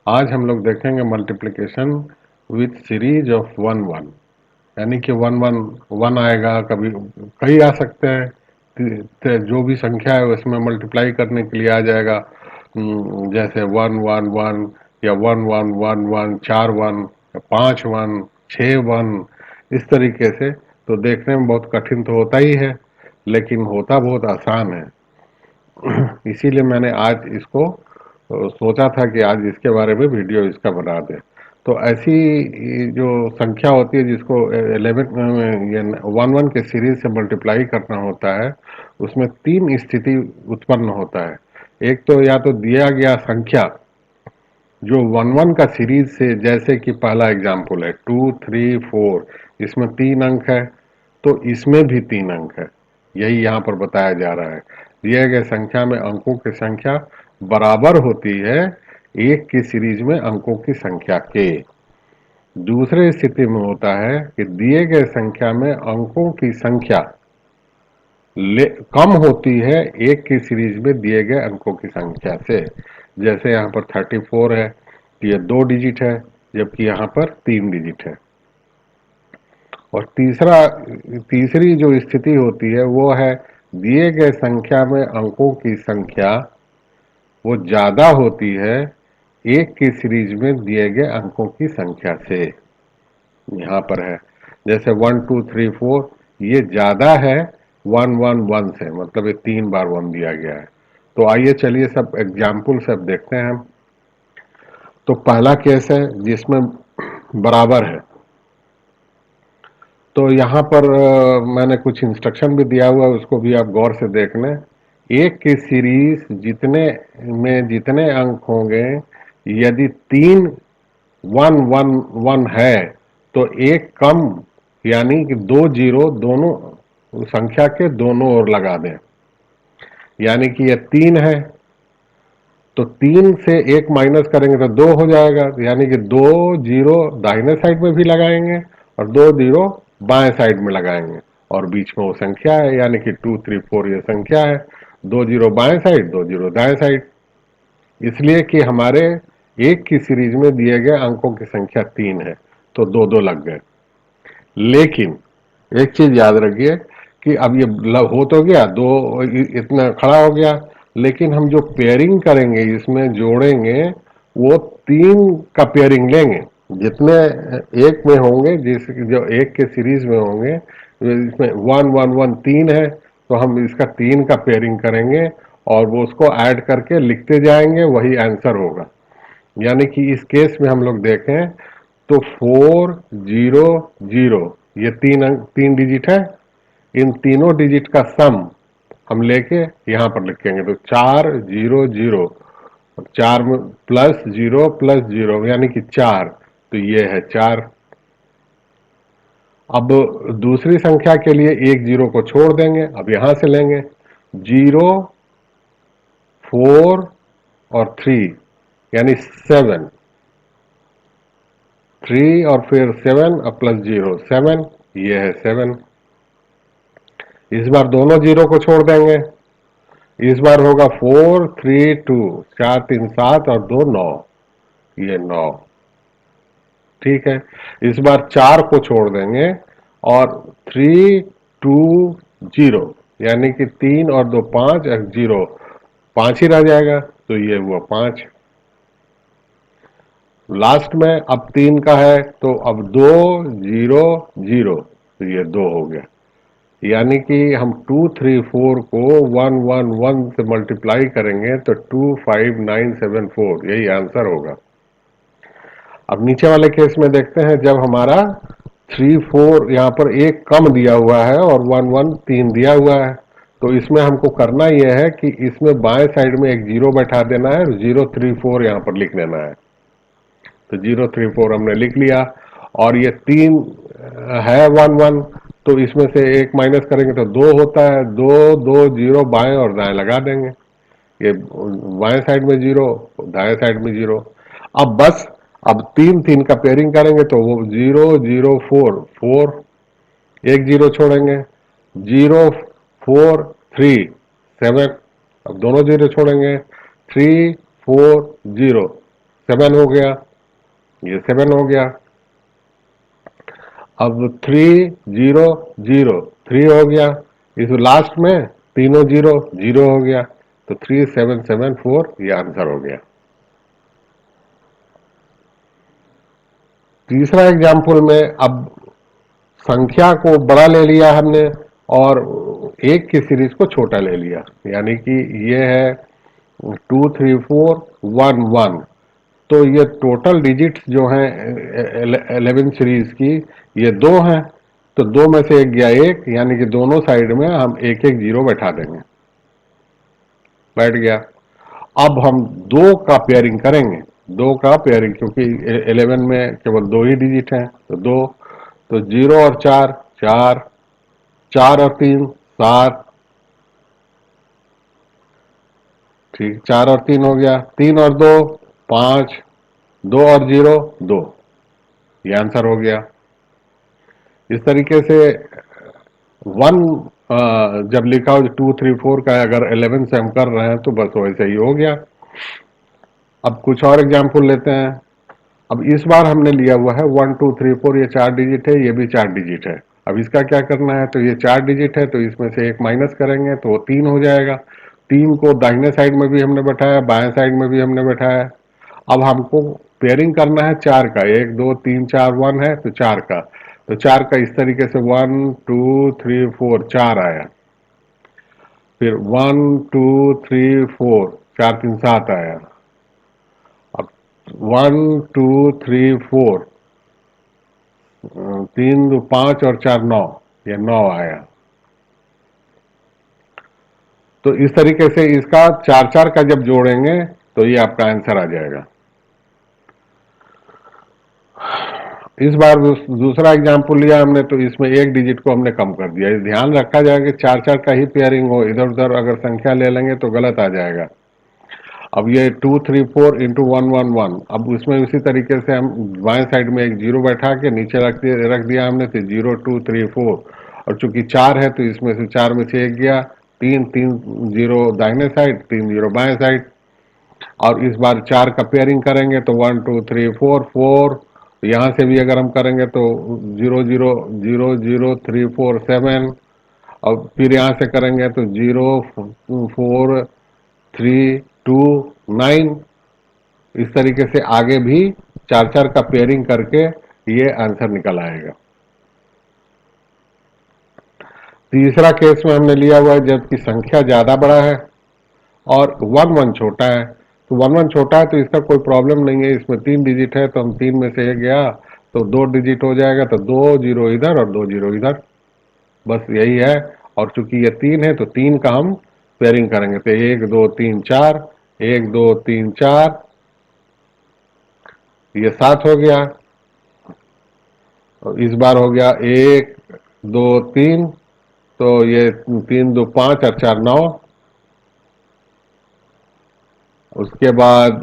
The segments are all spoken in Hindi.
आज हम लोग देखेंगे multiplication with series of one one, यानी कि वन वन वन आएगा, कभी कई आ सकते हैं। जो भी संख्या है उसमें मल्टीप्लाई करने के लिए आ जाएगा। जैसे वन वन वन या वन वन वन वन, चार वन, पांच वन, छः वन, इस तरीके से। तो देखने में बहुत कठिन तो होता ही है, लेकिन होता बहुत आसान है। इसीलिए मैंने आज इसको सोचा था कि आज इसके बारे में वीडियो इसका बना दें। तो ऐसी जो संख्या होती है जिसको 11 ये वन वन के सीरीज से मल्टीप्लाई करना होता है, उसमें तीन स्थिति उत्पन्न होता है। एक तो या तो दिया गया संख्या जो वन वन का सीरीज से, जैसे कि पहला एग्जाम्पल है 2 3 4, इसमें 3 अंक है, तो इसमें भी 3 अंक है। यही यहाँ पर बताया जा रहा है। दिए गए संख्या में अंकों की संख्या बराबर होती है एक की सीरीज में अंकों की संख्या के। दूसरे स्थिति में होता है कि दिए गए संख्या में अंकों की संख्या कम होती है एक की सीरीज में दिए गए अंकों की संख्या से। जैसे यहाँ पर 34 है, ये 2 डिजिट है, जबकि यहाँ पर 3 डिजिट है। और तीसरी जो स्थिति होती है वो है दिए गए संख्या में अंकों की संख्या वो ज्यादा होती है एक की सीरीज में दिए गए अंकों की संख्या से। यहाँ पर है जैसे 1 2 3 4, ये ज्यादा है 1 1 1 से, मतलब ये 3 बार 1 दिया गया है। तो आइए चलिए सब एग्जाम्पल सब देखते हैं हम। तो पहला केस है जिसमें बराबर है। तो यहाँ पर मैंने कुछ इंस्ट्रक्शन भी दिया हुआ है, उसको भी आप गौर से देख लें। एक की सीरीज जितने अंक होंगे, यदि 3 1 1 1 है तो एक कम, यानी कि 2 जीरो दोनों संख्या के दोनों ओर लगा दें। यानी कि ये 3 है तो 3 से 1 माइनस करेंगे तो 2 हो जाएगा, यानी कि 2 जीरो दाहिने साइड में भी लगाएंगे और 2 जीरो बाएं साइड में लगाएंगे, और बीच में वो संख्या है, यानी कि 2 3 4 ये संख्या है। 2 जीरो बाएं साइड, 2 जीरो दाएं साइड, इसलिए कि हमारे एक की सीरीज में दिए गए अंकों की संख्या 3 है, तो दो दो लग गए। लेकिन एक चीज याद रखिए कि अब ये हो तो गया, दो इतना खड़ा हो गया, लेकिन हम जो पेयरिंग करेंगे, इसमें जोड़ेंगे, वो 3 का पेयरिंग लेंगे। जितने एक में होंगे, जिस जो एक के सीरीज में होंगे, इसमें 1 1 1 3 है, तो हम इसका 3 का पेयरिंग करेंगे और वो उसको ऐड करके लिखते जाएंगे, वही आंसर होगा। यानी कि इस केस में हम लोग देखें तो 4 0 0, ये 3 डिजिट है, इन तीनों डिजिट का सम हम लेके यहाँ पर लिखेंगे, तो 4 0 0, 4 में प्लस जीरो यानी कि 4, तो ये है 4। अब दूसरी संख्या के लिए एक जीरो को छोड़ देंगे, अब यहां से लेंगे 0 4 और 3, यानी 7। 3 और फिर 7 और प्लस जीरो 7, ये है 7। इस बार दोनों जीरो को छोड़ देंगे, इस बार होगा 4 3 2, 4 3 7 और 2 9, ये 9। ठीक है, इस बार 4 को छोड़ देंगे और 3 2 0, यानी कि 3 और 2 5 और जीरो 5 ही रह जाएगा, तो ये हुआ 5। लास्ट में अब 3 का है, तो अब 2 0 0, तो ये 2 हो गया। यानी कि हम 2 3 4 को 1 1 1 से मल्टीप्लाई करेंगे तो 2 5 9 7 4, यही आंसर होगा। अब नीचे वाले केस में देखते हैं, जब हमारा 3 4 यहाँ पर एक कम दिया हुआ है और 1 1 3 दिया हुआ है, तो इसमें हमको करना यह है कि इसमें बाएं साइड में एक जीरो बैठा देना है, 0 3 4 यहाँ पर लिख देना है। तो 0 3 4 हमने लिख लिया, और ये 3 है 1 1, तो इसमें से एक माइनस करेंगे तो 2 होता है, 2 2 0 बाएं और दाएं लगा देंगे, ये बाएं साइड में जीरो, दाएं साइड में जीरो। अब बस, अब 3 3 का पेयरिंग करेंगे तो वो 0 0 4 4, एक जीरो छोड़ेंगे, 0 4 3 7, अब दोनों जीरो छोड़ेंगे, 3 4 0 7 हो गया, ये 7 हो गया। अब 3 0 0 3 हो गया, इस लास्ट में तीनों 0 0 हो गया, तो 3774 ये आंसर हो गया। तीसरा एग्जाम्पल में अब संख्या को बड़ा ले लिया हमने और एक की सीरीज को छोटा ले लिया, यानी कि ये है 2 3 4 1 1। तो ये टोटल डिजिट्स जो हैं 11 सीरीज की, ये 2 हैं, तो 2 में से एक गया 1, यानी कि दोनों साइड में हम एक एक जीरो बैठा देंगे, बैठ गया। अब हम 2 का पेयरिंग करेंगे, 2 का पेयरिंग, क्योंकि 11 में केवल 2 ही डिजिट हैं, तो 2, तो 0 और 4 4, 4 और 3 7, ठीक, 4 और 3 हो गया, 3 और 2 5, 2 और 0 2, ये आंसर हो गया। इस तरीके से 1 जब लिखा हो 2 3 4 का, अगर 11 से हम कर रहे हैं तो बस वैसे ही हो गया। अब कुछ और एग्जाम्पल लेते हैं। अब इस बार हमने लिया हुआ है 1 2 3 4, ये 4 डिजिट है, ये भी 4 डिजिट है। अब इसका क्या करना है, तो ये 4 डिजिट है, तो इसमें से एक माइनस करेंगे तो वो 3 हो जाएगा। 3 को दाहिने साइड में भी हमने बैठाया, बाएं साइड में भी हमने बैठाया। अब हमको पेयरिंग करना है 4 का, 1 2 3 4 1 है, तो 4 का, तो 4 का इस तरीके से 1 2 3 4 4 आया, फिर 1 2 3 4 4 3 7 आया, अब 1 2 3 4 3 2 5 और 4 9, ये 9 आया। तो इस तरीके से इसका 4 4 का जब जोड़ेंगे तो ये आपका आंसर आ जाएगा। इस बार दूसरा एग्जाम्पल लिया हमने, तो इसमें एक डिजिट को हमने कम कर दिया। ध्यान रखा जाएगा कि 4 4 का ही पेयरिंग हो, इधर उधर अगर संख्या ले लेंगे तो गलत आ जाएगा। अब ये 2 3 4 इंटू 1 1 1, अब उसमें उसी तरीके से हम बाएं साइड में एक जीरो बैठा के नीचे रख दिया हमने, तो 0 2 3 4, और चूंकि 4 है तो इसमें से 4 में से एक गया, 3 3 0 दाहिने साइड, 3 0 बाएं साइड। और इस बार 4 का पेयरिंग करेंगे तो 1 2 3 4 4, यहाँ से भी अगर हम करेंगे तो 0 0 0 0 3 4 7, और फिर यहाँ से करेंगे तो 0 4 3 2 9। इस तरीके से आगे भी 4 4 का पेयरिंग करके ये आंसर निकल आएगा। तीसरा केस में हमने लिया हुआ है जबकि संख्या ज्यादा बड़ा है और 1 1 छोटा है, तो 1 1 छोटा है तो इसका कोई प्रॉब्लम नहीं है, इसमें 3 डिजिट है, तो हम 3 में से एक गया तो 2 डिजिट हो जाएगा, तो 2 0 इधर और 2 0 इधर, बस यही है। और चूंकि ये 3 है तो 3 का हम पेयरिंग करेंगे, तो 1 2 3 4, 1 2 3 4, ये 7 हो गया। और इस बार हो गया 1 2 3, तो ये 3 2 5 और 4 9। उसके बाद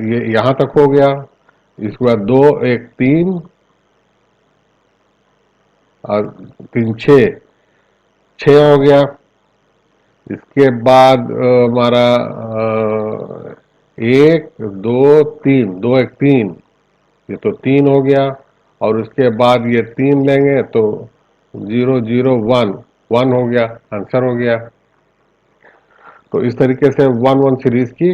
ये यहाँ तक हो गया। इसके बाद 2 1 3 और 3 6, 6 हो गया। इसके बाद हमारा 1 2 3, 2 1 3, ये तो 3 हो गया। और उसके बाद ये 3 लेंगे तो 0 0 1 1 हो गया, आंसर हो गया। तो इस तरीके से 1 1 सीरीज की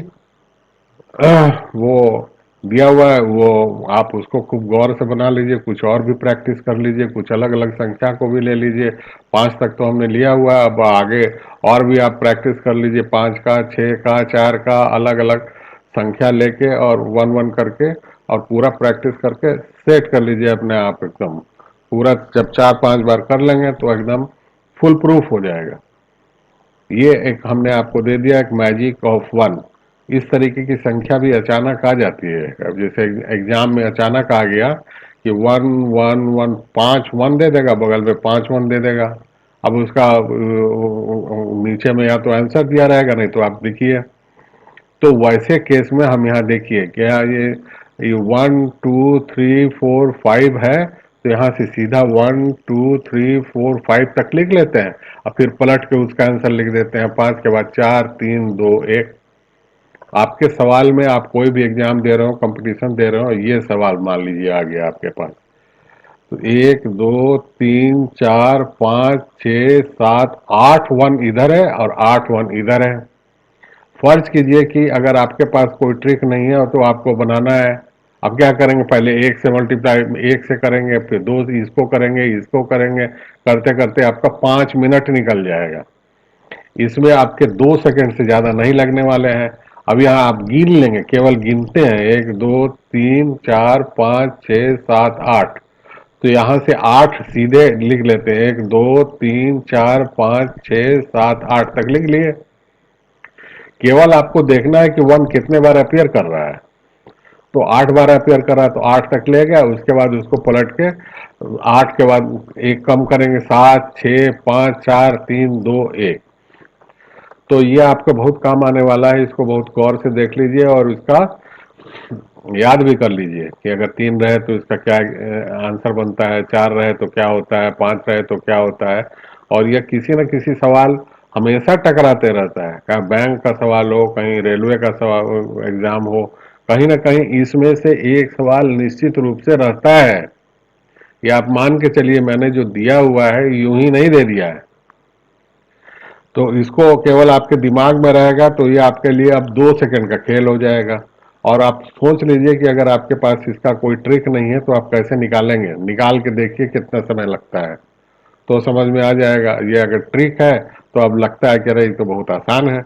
वो दिया हुआ है, वो आप उसको खूब गौर से बना लीजिए, कुछ और भी प्रैक्टिस कर लीजिए, कुछ अलग अलग संख्या को भी ले लीजिए। 5 तक तो हमने लिया हुआ है, अब आगे और भी आप प्रैक्टिस कर लीजिए, 5 का 6 का 4 का अलग अलग संख्या लेके और 1 1 करके, और पूरा प्रैक्टिस करके सेट कर लीजिए अपने आप एकदम पूरा। जब 4 5 बार कर लेंगे तो एकदम फुल प्रूफ हो जाएगा। ये एक हमने आपको दे दिया एक मैजिक ऑफ 1। इस तरीके की संख्या भी अचानक आ जाती है। अब जैसे एग्जाम में अचानक आ गया कि 1 1 1, 5 1 दे देगा, बगल में 5 1 दे देगा। अब उसका नीचे में या तो आंसर दिया रहेगा, नहीं तो आप लिखिए। तो वैसे केस में हम यहाँ देखिए क्या ये 1 2 3 4 5 है, तो यहाँ से सीधा 1 2 3 4 5 तक लिख लेते हैं और फिर पलट के उसका आंसर लिख देते हैं। 5 के बाद 4 3 2 1, आपके सवाल में, आप कोई भी एग्जाम दे रहे हो, कंपटीशन दे रहे हो, ये सवाल मान लीजिए आ गया आपके पास, तो 1 2 3 4 5 6 7 8 वन इधर है और 8 वन इधर है। फर्ज कीजिए कि अगर आपके पास कोई ट्रिक नहीं है तो आपको बनाना है। अब क्या करेंगे, पहले एक से मल्टीप्लाई, एक से करेंगे, फिर दो से इसको करेंगे, इसको करेंगे, करते करते आपका 5 मिनट निकल जाएगा। इसमें आपके 2 सेकंड से ज्यादा नहीं लगने वाले हैं। अब यहाँ आप गिन लेंगे, केवल गिनते हैं, 1 2 3 4 5 6 7 8। तो यहाँ से 8 सीधे लिख लेते हैं, 1 2 3 4 5 6 7 8 तक लिख लिए। केवल आपको देखना है कि वन कितने बार अपियर कर रहा है। तो 8 बार अपियर कर रहा है तो 8 तक ले गया, उसके बाद उसको पलट के 8 के बाद एक कम करेंगे, 7 6 5 4 3 2 1। तो ये आपको बहुत काम आने वाला है, इसको बहुत गौर से देख लीजिए और इसका याद भी कर लीजिए कि अगर 3 रहे तो इसका क्या आंसर बनता है, 4 रहे तो क्या होता है, 5 रहे तो क्या होता है। और यह किसी न किसी सवाल हमेशा टकराते रहता है, कहीं बैंक का सवाल हो, कहीं रेलवे का सवाल एग्जाम हो, कहीं ना कहीं इसमें से एक सवाल निश्चित रूप से रहता है। ये आप मान के चलिए, मैंने जो दिया हुआ है यूं ही नहीं दे दिया है। तो इसको केवल आपके दिमाग में रहेगा तो ये आपके लिए अब 2 सेकंड का खेल हो जाएगा। और आप सोच लीजिए कि अगर आपके पास इसका कोई ट्रिक नहीं है तो आप कैसे निकालेंगे, निकाल के देखिए कितना समय लगता है, तो समझ में आ जाएगा। ये अगर ट्रिक है तो अब लगता है कि अरे ये तो बहुत आसान है।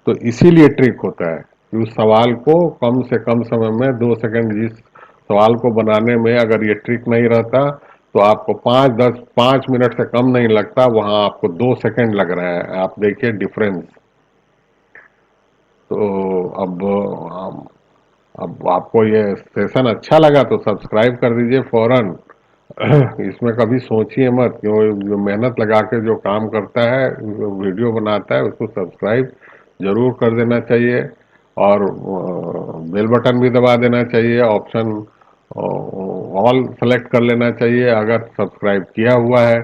तो इसीलिए ट्रिक होता है कि उस सवाल को कम से कम समय में 2 सेकंड, जिस सवाल को बनाने में अगर ये ट्रिक नहीं रहता तो आपको 5 मिनट से कम नहीं लगता, वहां आपको 2 सेकंड लग रहा है। आप देखिए डिफरेंस। तो अब आपको ये सेशन अच्छा लगा तो सब्सक्राइब कर दीजिए फौरन। इसमें कभी सोचिए मत, कि वो जो मेहनत लगा के जो काम करता है, जो वीडियो बनाता है, उसको सब्सक्राइब जरूर कर देना चाहिए। और बेल बटन भी दबा देना चाहिए, ऑप्शन ऑल सेलेक्ट कर लेना चाहिए। अगर सब्सक्राइब किया हुआ है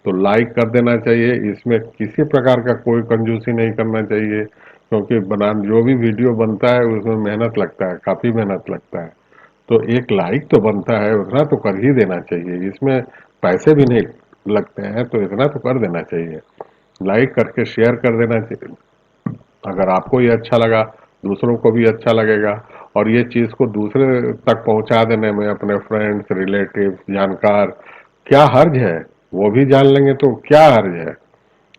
तो लाइक कर देना चाहिए। इसमें किसी प्रकार का कोई कंजूसी नहीं करना चाहिए, क्योंकि बना जो भी वीडियो बनता है उसमें मेहनत लगता है, काफ़ी मेहनत लगता है। तो एक लाइक तो बनता है, उतना तो कर ही देना चाहिए। इसमें पैसे भी नहीं लगते हैं तो इतना तो कर देना चाहिए। लाइक करके शेयर कर देना चाहिए। अगर आपको ये अच्छा लगा, दूसरों को भी अच्छा लगेगा। और ये चीज़ को दूसरे तक पहुंचा देने में अपने फ्रेंड्स, रिलेटिव्स, जानकार, क्या हर्ज है, वो भी जान लेंगे तो क्या हर्ज है।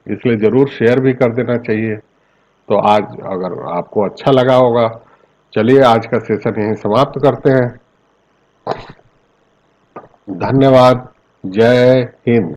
इसलिए ज़रूर शेयर भी कर देना चाहिए। तो आज अगर आपको अच्छा लगा होगा, चलिए आज का सेशन यहीं समाप्त करते हैं। धन्यवाद। जय हिंद।